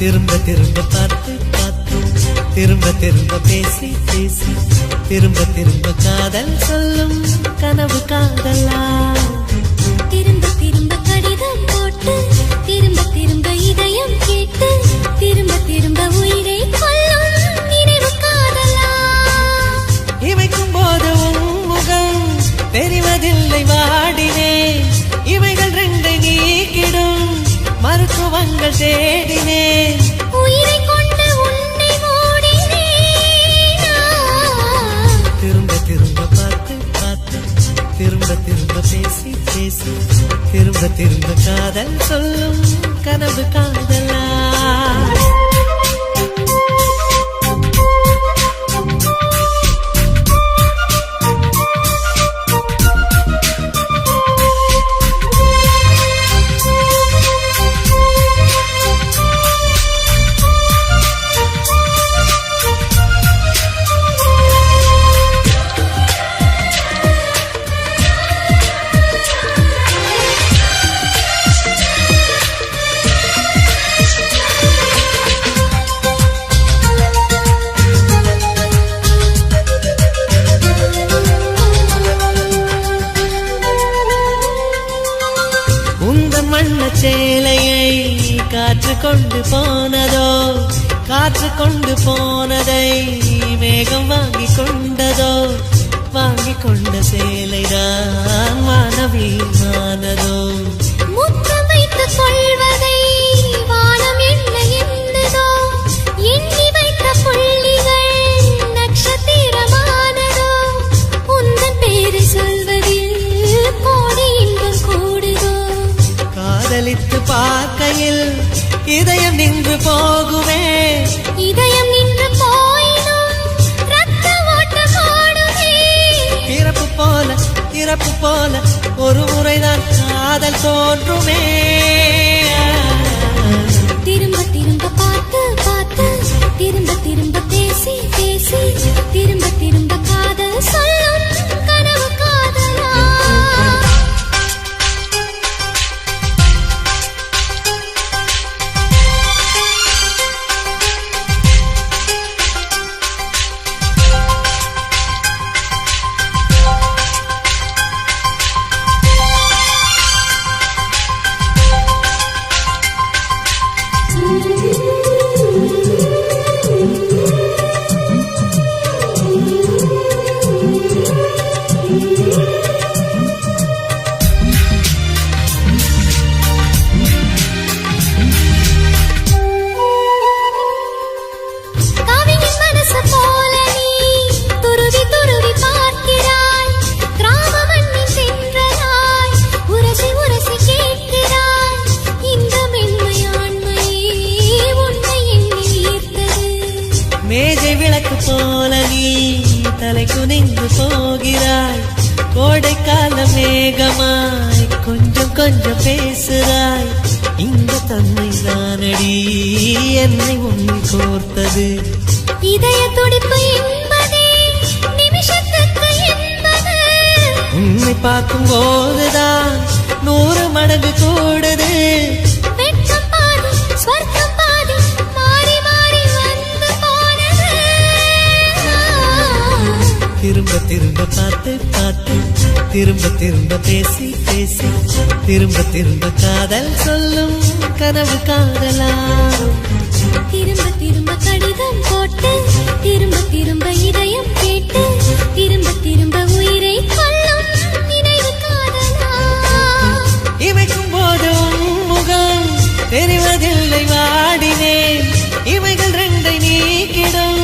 திரும்ப திரும்ப பார்த்து பார்த்து திரும்ப திரும்ப பேசி பேசி திரும்ப திரும்ப காதல் சொல்லும் கனவு காதலா திரும்ப திரும்ப கடிதம் போட்டு திரும்ப திரும்ப இதயம் கேட்டு திரும்ப திரும்ப உயிரை கொல்லும் நினைவு காதலா இமைக்கும் போது முகம் தெரிவதில்லை வாடினே இவைகள் ரெண்டை நீக்கிடும் மருத்துவங்கள் தேடினேன் உயிரை கொண்டு உன்னை மூடினேன் திரும்ப திரும்ப பார்த்து பார்த்து திரும்ப திரும்ப பேசி பேசி திரும்ப திரும்ப காதல் சொல்லும் கனவு காதலா சேலையை காற்று கொண்டு போனதோ காற்று கொண்டு போனதை மேகம் வாங்கி கொண்டதோ வாங்கி கொண்ட சேலைதான் வானவீமானதோ முத்தம் வைத்துக் கொள்வதை வானம் என்ன எண்ணுதோ எண்ணி வைத்த புள்ளிகள் நட்சத்திரமானதோ உந்தன் பேரை சொல்வதில் கோடி இன்பம் கூடுதோ காதலித்து பார்க்கையில் இதயம் நின்று போகுமே இதயம் நின்று போயினும் ரத்த ஓட்டம் ஓடுமே இறப்பு போல ஒரு முறைதான் காதல் தோன்றுமே திரும்ப திரும்ப பார்த்து பார்த்து திரும்ப திரும்ப பேசி பேசி திரும்ப திரும்ப காதல் சொல்லும் கனவு காதலா மேஜை விளக்கு போல நீ தலை குனிந்து போகிறாய் கோடைக்கால மேகமாய் கொஞ்சம் கொஞ்சம் பேசுறாய் இந்த தன்மை தானடி என்னை உன்னில் கோர்த்தது இதய துடிப்பு என்பதே நிமிஷத்துக்கு என்பது உன்னை பார்க்கும் போதுதான் 100 மடங்கு கூடுது வெட்கம் பாதி ஸ்வர்க்கம் பாதி மாறி மாறி வந்து போனது திரும்ப திரும்ப பார்த்து பார்த்து திரும்ப திரும்ப பேசி பேசி திரும்ப திரும்ப காதல் சொல்லும் கனவு காதலா திரும்ப திரும்ப கடிதம் போட்டு திரும்ப திரும்ப இதயம் கேட்டு திரும்ப திரும்ப உயிரை கொல்லும் நினைவு காதலா இமைக்கும் போது முகம் தெரிவதில்லை வாடினேன் இவைகள் ரெண்டை நீக்கிடும்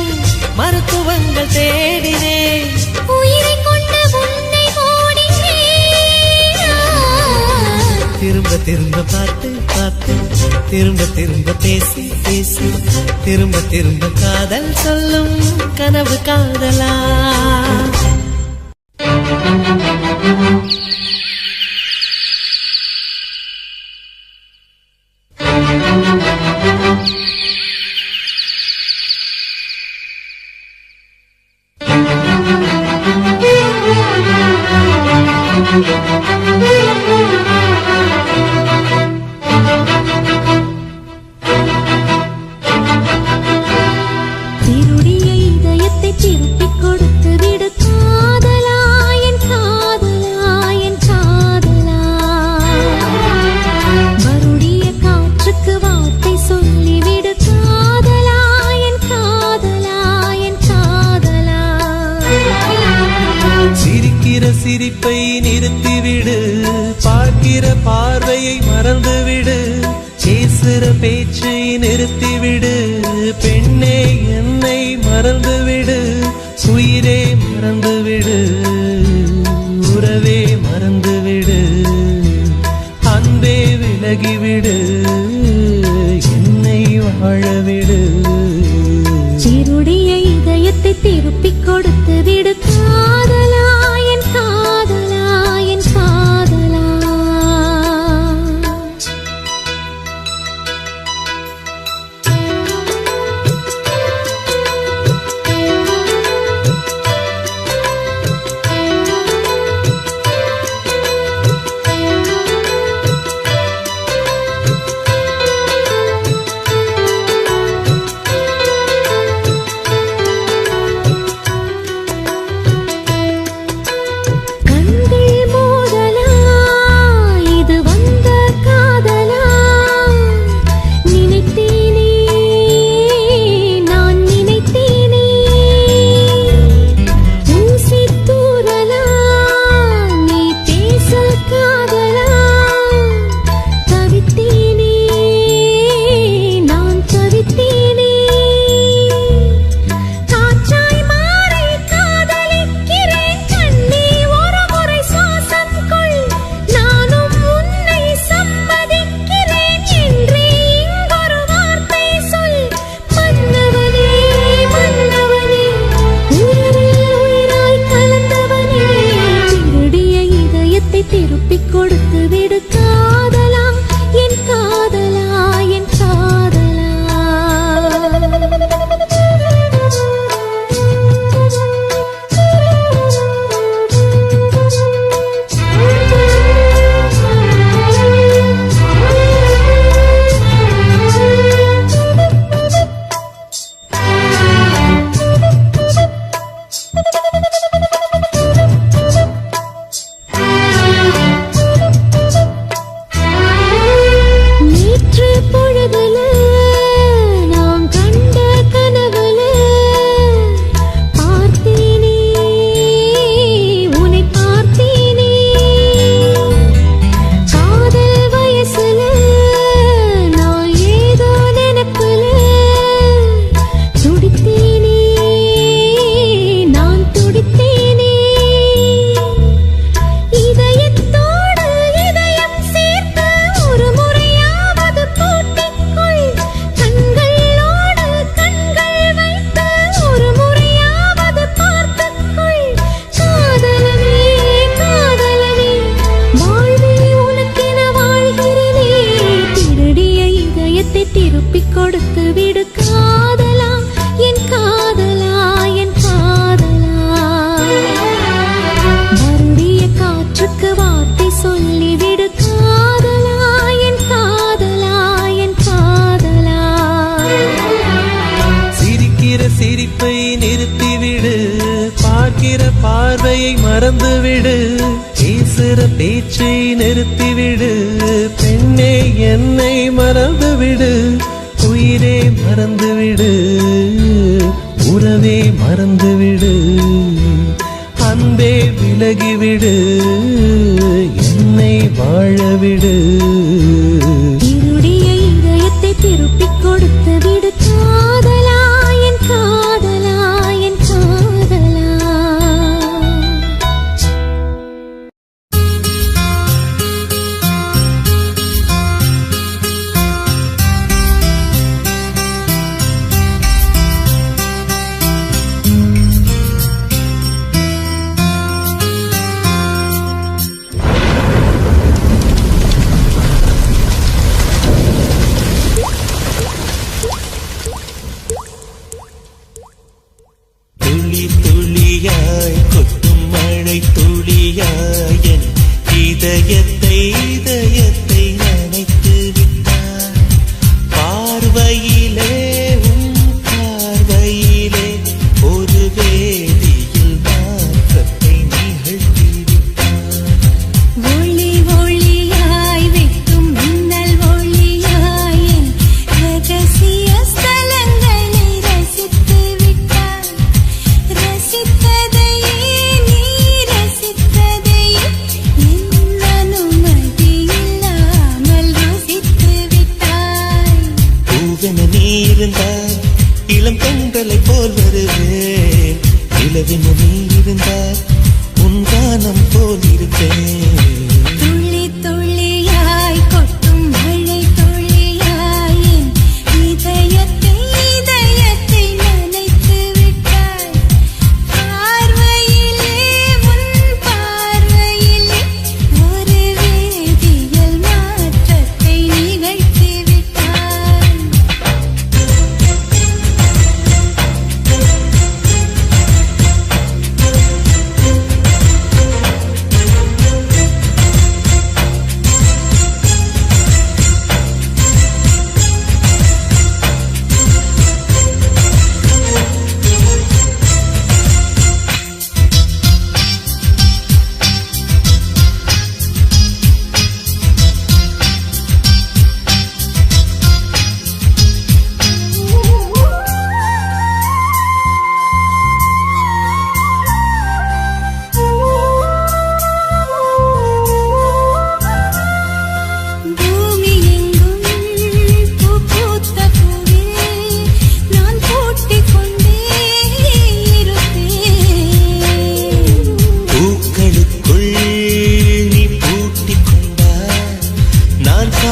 மருத்துவங்கள் தேடினேன் உயிரை கொண்ட உன்னை மூடினேன் திரும்ப திரும்ப பார்த்து பார்த்து திரும்ப திரும்ப பேசி பேசி திரும்ப திரும்ப காதல் சொல்லும் கனவு காதலா சிரிப்பை நிறுத்திவிடு, பார்க்கிற பார்வையை மறந்துவிடு, பேசுற பேச்சை நிறுத்திவிடு, பெண்ணே என்னை மறந்துவிடு, உயிரே மறந்துவிடு, உறவே மறந்துவிடு, அன்பே விலகிவிடு, என்னை வாழவிடு. சிருடைய இதயத்தை திருப்பிக் கொடுத்து விடு காதலா, என் காதலா, என் காதலா. திருப்பிக் கொடுத்து விடு காதலா, என் காதலா, என் காதலா. திருப்பிக் கொடுத்து விடு காதலா, என் காதலா, என் காதலா. வருடிய காற்றுக்கு வார்த்தை சொல்லிவிடு காதலா, என் காதலா, என் காதலா. சிரிக்கிற சிரிப்பை நிறுத்திவிடு, பார்க்கிற பார்வையை மறந்துவிடு, பேசுற பேச்சை நிறுத்திவிடு, பெண்ணே என்னை மறந்துவிடு, உயிரே மறந்துவிடு, உறவே மறந்துவிடு, அன்பே விலகிவிடு, என்னை வாழவிடு. இருடைய இதயத்தை திருப்பிக் கொடுத்து விடு காதலா, என் காதலா, என் காதலா. இதயத்தை நனைத்து விட்டார். பார்வையிலே பார்வையிலே ஒரு வேதியில் மாற்றத்தை நிகழ்த்தி விட்டார். ஒளி ஒளியாய் வைக்கும் மின்னல் ஒளியாய் ரகசிய ஸ்தலங்களை ரசித்து விட்டார். ரசித்ததையே நீ ரசித்தது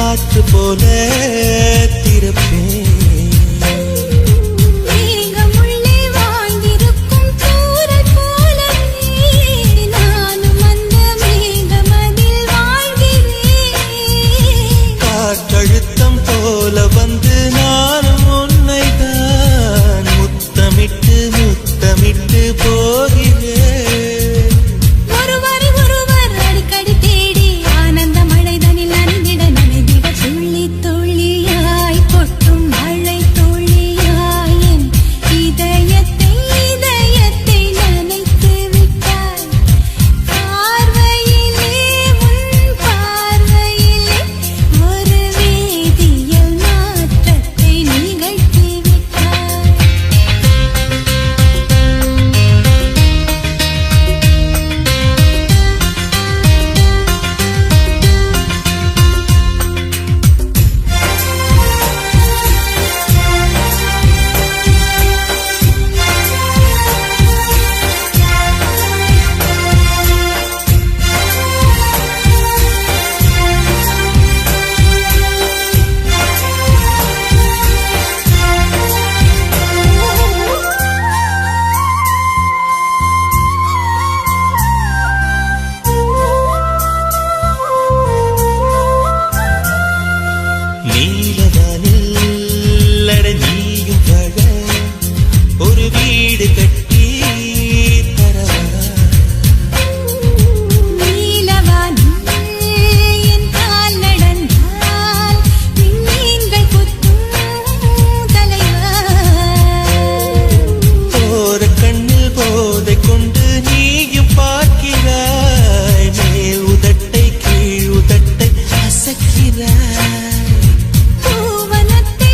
காற்று போல திறப்பேன். காற்றழுத்தம் போல வந்து நானும் உன்னை தான் முத்தமிட்டு முத்தமிட்டு போகிறேன். ஒருவர் அடிக்கடி தேடி ஆனந்த மழை தனில் நனைந்திட நனைந்திட துள்ளி துள்ளியாய் கொட்டும் மழை துள்ளியாய் என் இதயத்தை நனைத்து விட்டாய். பார்வையிலே உன் பார்வையிலே ஒரு வேதியியல் மாற்றத்தை நிகழ்த்தி விட்டாய். நீலவானில் அட நீயும் வாழ ஒரு வீடு கட்டி தரவா. நீலவானில் என் கால் நடந்தால் விண்மீன்கள் கொத்தும் தலைவா. போற கண்ணில் போதை கொண்டு நீயும் பார்க்கிறாய். மேல் உதட்டை கீழ் உதட்டை அசக்கிறாய். பூவனத்தை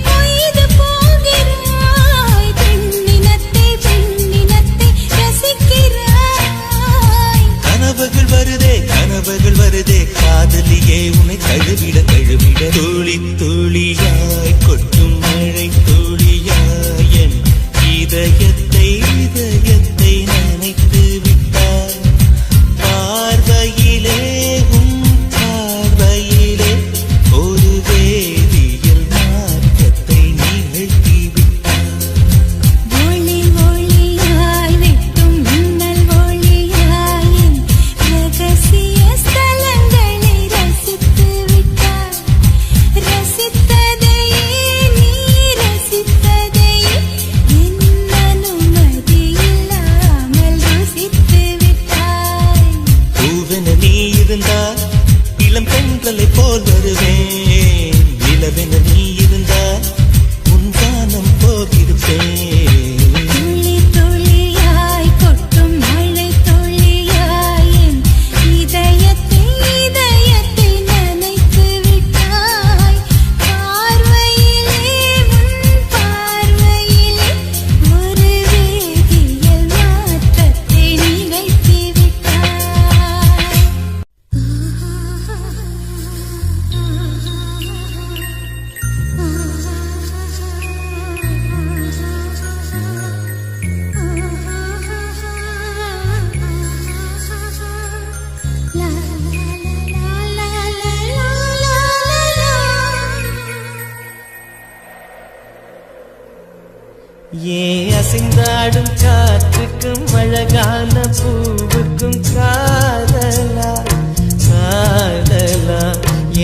கொய்து போகிறாய். பெண்ணினத்தை ரசிக்கிறாய். கனவுகள் வருதே காதலியே உன்னை தழுவிட துளி துளியாய் கொட்டும் மழை துளியாய் என் இதயத்தை நனைத்து விட்டாய். பார்வையிலே உன் பார்வையிலே ஒரு வேதியியல் மாற்றத்தை நிகழ்த்தி விட்டாய். ஒளி ஒளியாய் வெட்டும் மின்னல் ஒளியாய் என் ரகசிய ஸ்தலங்களை ரசித்து விட்டாய். ரசித்ததையே நீ ரசித்ததையே என் அனுமதி இல்லாமல் ருசித்து விட்டாய். பூவென நீ இருந்தால் இளம் பெண்களை போல் வருவேன். நிலவென நீ இருந்தால் உன் வானம் போகிருப்பேன். துளி துளியாய் கொட்டும் மழை துளியாய் என் இதயத்தை நனைத்து விட்டாய். பார்வையிலே உன் பார்வையிலே ஒரு வேதியியல் மாற்றத்தை நிகழ்த்தி விட்டாய். ஏன் அசைந்தாடும் காற்றுக்கும் அழகான பூவுக்கும் காதலா காதலா.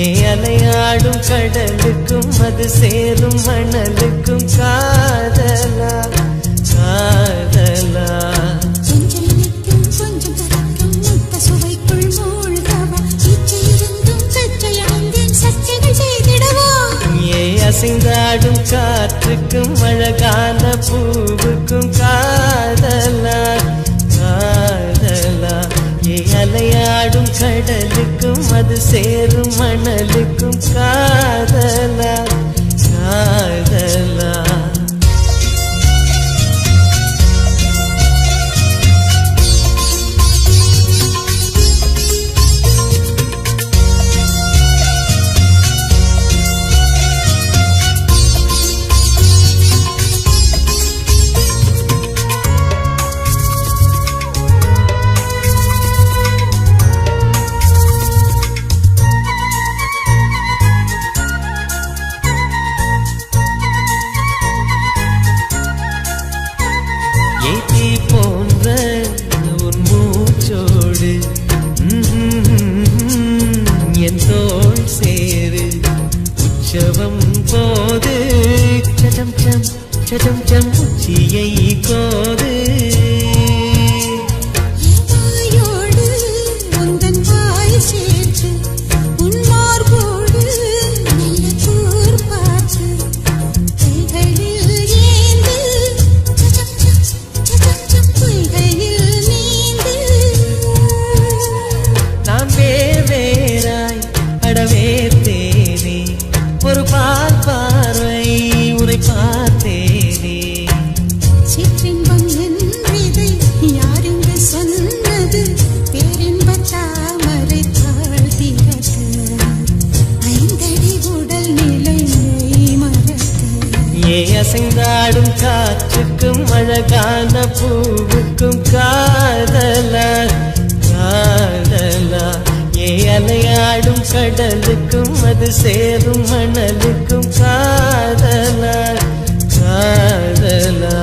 ஏன் அலையாடும் கடலுக்கும் அது சேரும் மணலுக்கும் காதலா காதலா. கொஞ்சம் நிற்கும் கொஞ்சம் கறக்கும் முத்த சுவைக்குள் மூழ்கவா. இச்சையிருந்தும் சச்சையடைந்தேன் சச்சைகள் செய்திடவா. ஏன் அசைந்தாடும் காற்றுக்கும் அழகான பூவுக்கும் காதலா காதலா. ஏன் அலையாடும் கடலுக்கும் அது சேரும் மணலுக்கும் காதலா காதலா. போல் சேரு உற்சவம் போது சடம் சம் சடம் சம் உச்சியை கோது வாயோடு உந்தன் வாய் சேர்த்து உன் மார்போடு நல்ல கூர் பார்த்து கைகளில் ஏந்து பொய்கையில் நீந்து நாம் வேறாய் அடவேத்தேனே ஒரு பார்வை உரை பார்த்தேனே சிற்றின்பம் என்றதை யாரென்று சொன்னது பேரின்ப தாமரை தாழ்த்திறக்க ஐந்தடி உடல் நிலை மறக்க அசைந்தாடும் காற்றுக்கும் அழகான பூவுக்கும் காதலா காதலா அலையாடும் கடலுக்கும் அது சேரும் மணலுக்கும் காதலா காதலா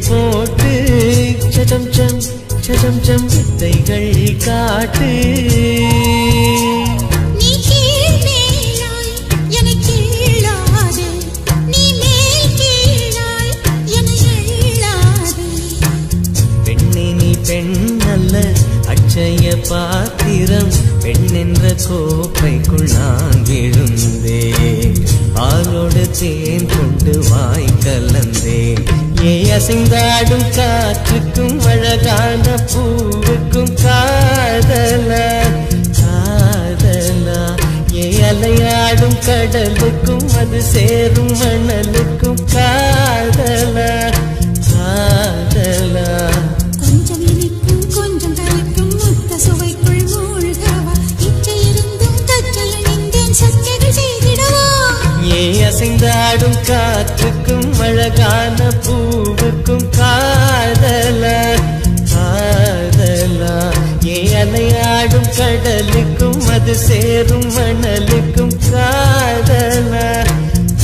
போட்டு சடம் சம் சடம் சம் வித்தைகள் காட்டு நீ கீழ் மேலாய் என்னை கீழாதே நீ மேல் கீழாய் என்னை அள்ளாதே பெண்ணே நீ பெண் அல்ல அட்சய பாத்திரம் பெண் என்ற கோப்பைக்குள் நான் விழுந்தேன் ஆளோடு தேன் கொண்டு வாய் கலந்தேன் அசைந்தாடும் காற்றுக்கும் அழகான பூவுக்கும் காதலா காதலா அலையாடும் கடலுக்கும் அது சேரும் மணலுக்கும் காதலா காதலா கொஞ்சம் இனிக்கும் கொஞ்சம் கரைக்கும் முத்த சுவைக்குள் மூழ்கவா இச்சை இருந்தும் தச்சல் நின்றேன் சக்கைகள் செய்திடவா அசைந்தாடும் காற்றுக்கும் அழகான பூவுக்கும் காதலா காதலா அலையாடும் கடலுக்கும் அது சேரும் மணலுக்கும் காதலா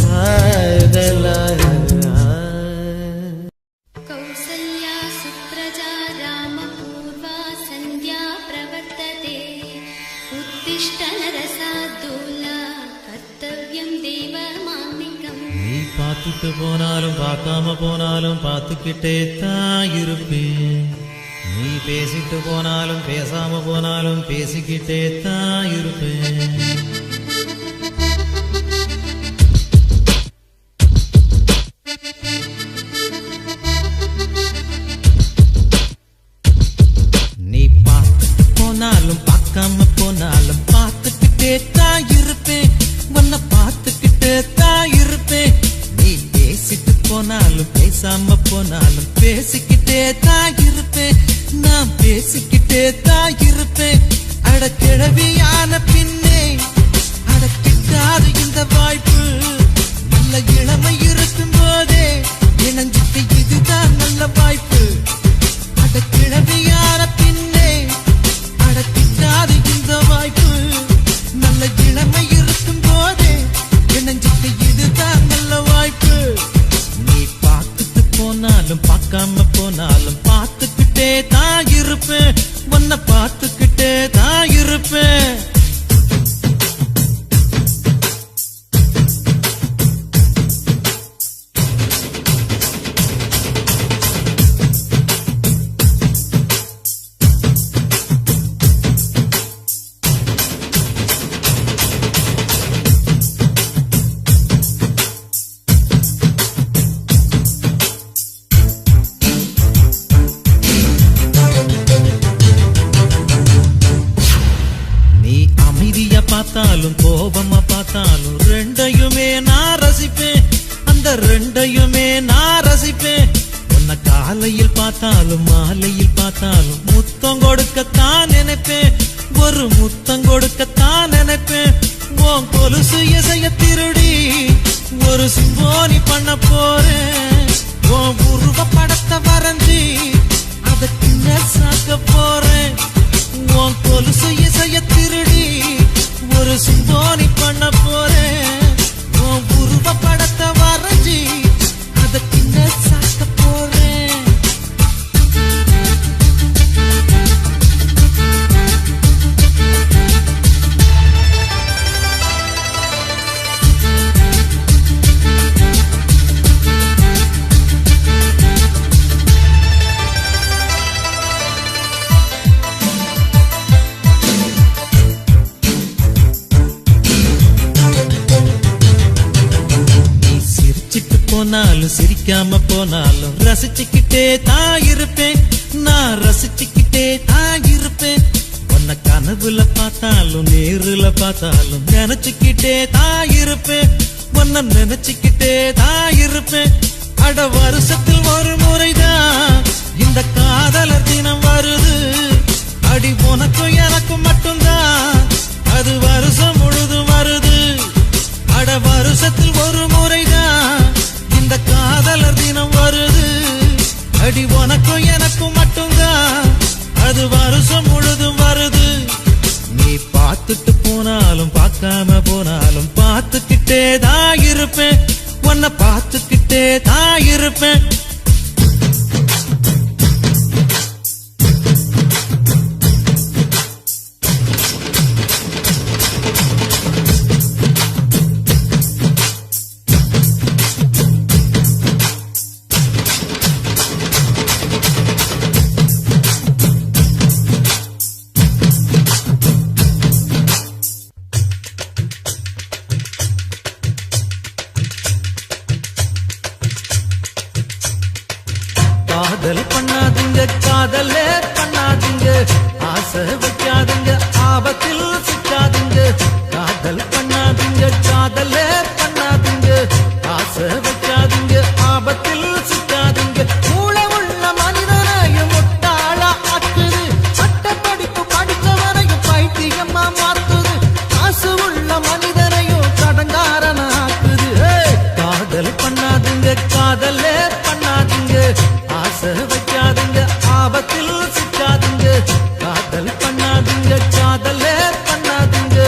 காதலா कौसल्या सुप्रजा रामपूर्वा सन्ध्या प्रवर्तते उत्तिष्ठ नरसार्दूला कर्तव्यं देवमान्निकम् நீ பார்த்துட்டு போனாலும் பார்க்காம போனாலும் பார்த்துக்கிட்டே தான் இருப்பேன் நீ பேசிட்டு போனாலும் பேசாம போனாலும் பேசிக்கிட்டே தான் இருப்பேன் நீ பார்த்துட்டு போனாலும் பார்க்காம போனாலும் பார்த்துக்கிட்டே தான் இருப்பேன் உன்னை பார்த்துக்கிட்டே தான் இருப்பேன் நீ பேசிட்டு போனாலும் பேசாம போனாலும் பேசிக்கிட்டே தான் இருப்பேன் நான் பேசிக்கிட்டே தான் இருப்பேன் அட கிழவியான பின்னே அட கிட்டாது இந்த வாய்ப்பு நல்ல இளமை இருக்கும் போதே இணைஞ்சிட்டு இதுதான் நல்ல வாய்ப்பு அட கிழவியான பின்னே அட கிட்டாது இந்த வாய்ப்பு நல்ல இளமை இருக்கும் போதே இணைஞ்சிட்டு இதுதான் நல்ல வாய்ப்பு நீ பார்த்துட்டு போனாலும் பார்க்காம போனாலும் பார்த்துக்கிட்டே தான் இருப்பேன் உன்னை பார்த்துக்கிட்டே தான் இருப்பேன் பார்த்தாலும் கோபமா பார்த்தாலும் ரெண்டையுமே நான் ரசிப்பேன், அந்த ரெண்டையுமே நான் ரசிப்பேன். உன்னை காலையில் பார்த்தாலும் மாலையில் பார்த்தாலும் முத்தம் கொடுக்கத்தான் நினைப்பேன், ஒரு முத்தம் கொடுக்கத்தான் நினைப்பேன். உன் கொலுசு இசைய திருடி ஒரு சிம்போனி பண்ண போறேன், உன் உருவ படத்தை வரைஞ்சி அதற்கு சாக்க போறேன். உன் கொலுசு இசைய திருடி ஒரு சிம்போனி பண்ண போறேன், உன் உருவ படத்தை வரைஞ்சி அதற்கு சாக்க போறேன். போனாலும் சிரிக்காம போனாலும் ரசிச்சுக்கிட்டே தான் இருப்பேன், நான் ரசிச்சுக்கிட்டே தான் இருப்பேன். உன்னை கனவுல பார்த்தாலும் நேருல பார்த்தாலும் நினைச்சுக்கிட்டே தான் இருப்பேன், உன்னை நினைச்சுக்கிட்டே தான் இருப்பேன். அட வருஷத்தில் ஒரு முறைதான் இந்த காதலர் தினம் வருது, அடி உனக்கும் எனக்கும் மட்டும்தான் அது வருஷம் முழுதும் வருது. அட வருஷத்தில் ஒரு முறைதான் இந்த காதலர் தினம் வருது, அடி உனக்கும் எனக்கும் மட்டும்தான் அது வருஷம் முழுதும் வருது. நீ பார்த்துட்டு போனாலும் பார்க்காம போனாலும் பார்த்துக்கிட்டே தான் இருப்பேன், உன்னை பார்த்துக்கிட்டே தான் இருப்பேன். காதல் பண்ணாதீங்க, காதலே பண்ணாதீங்க, ஆசை வைக்காதீங்க, ஆபத்தில் சிக்காதீங்க. காதல் பண்ணாதீங்க, காதலே பண்ணாதீங்க, ஆசை வைக்காதீங்க, ஆபத்தில் சிக்காதீங்க. மூளை உள்ள மனிதனையும் முட்டாளா ஆக்குது, சட்ட படிப்பு படித்தவரையும் பைத்தியமா மாத்துது, காசு உள்ள மனிதனையும் கடங்காரன ஆக்குது. காதல் பண்ணாதீங்க, காதலே பண்ணாதீங்க, ஆசை வைக்காதீங்க, ஆபத்தில் சிக்காதீங்க. காதல் பண்ணாதீங்க, காதலே பண்ணாதீங்க,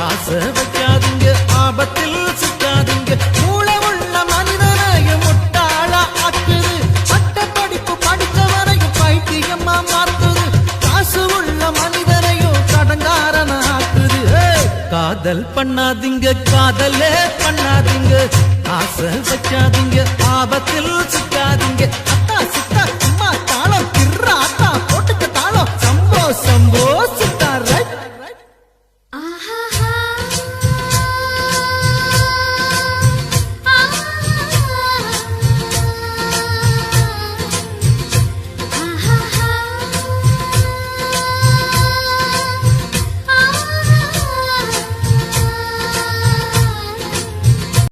ஆசை வைக்காதீங்க, ஆபத்தில் சிக்காதீங்க. மூளை உள்ள மனிதனையும் முட்டாளா ஆக்குது, சட்ட படிப்பு படித்தவரையும் பைத்தியமா மாத்துது, காசு உள்ள மனிதனையும் கடங்காரன ஆக்குது. காதல் பண்ணாதீங்க, காதலே பண்ணாதீங்க, ஆசை வைக்காதீங்க, ஆபத்தில் சிக்காதீங்க.